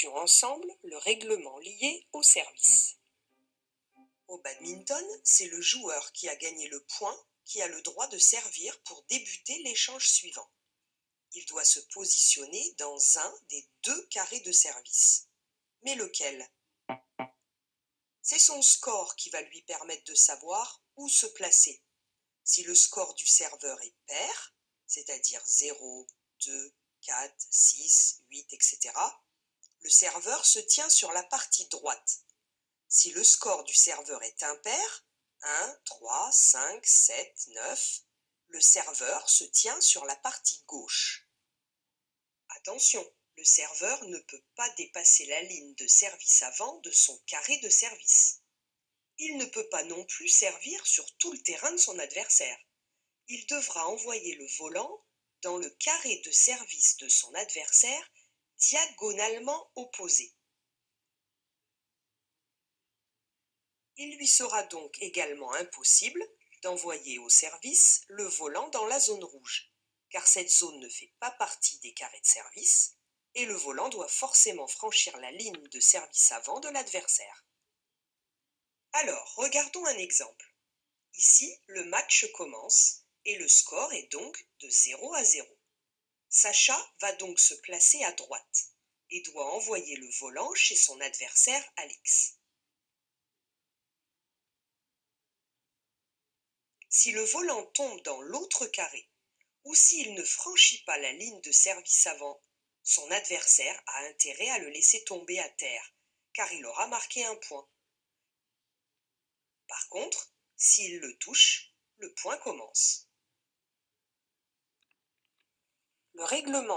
étudions ensemble le règlement lié au service. Au badminton, c'est le joueur qui a gagné le point qui a le droit de servir pour débuter l'échange suivant. Il doit se positionner dans un des deux carrés de service. Mais lequel? C'est son score qui va lui permettre de savoir où se placer. Si le score du serveur est pair, c'est-à-dire 0, 2, 4, 6, 8, etc., le serveur se tient sur la partie droite. Si le score du serveur est impair, 1, 3, 5, 7, 9, le serveur se tient sur la partie gauche. Attention, le serveur ne peut pas dépasser la ligne de service avant de son carré de service. Il ne peut pas non plus servir sur tout le terrain de son adversaire. Il devra envoyer le volant dans le carré de service de son adversaire diagonalement opposé. Il lui sera donc également impossible d'envoyer au service le volant dans la zone rouge, car cette zone ne fait pas partie des carrés de service et le volant doit forcément franchir la ligne de service avant de l'adversaire. Alors, regardons un exemple. Ici, le match commence et le score est donc de 0 à 0. Sacha va donc se placer à droite et doit envoyer le volant chez son adversaire Alix. Si le volant tombe dans l'autre carré ou s'il ne franchit pas la ligne de service avant, son adversaire a intérêt à le laisser tomber à terre, car il aura marqué un point. Par contre, s'il le touche, le point commence. Le règlement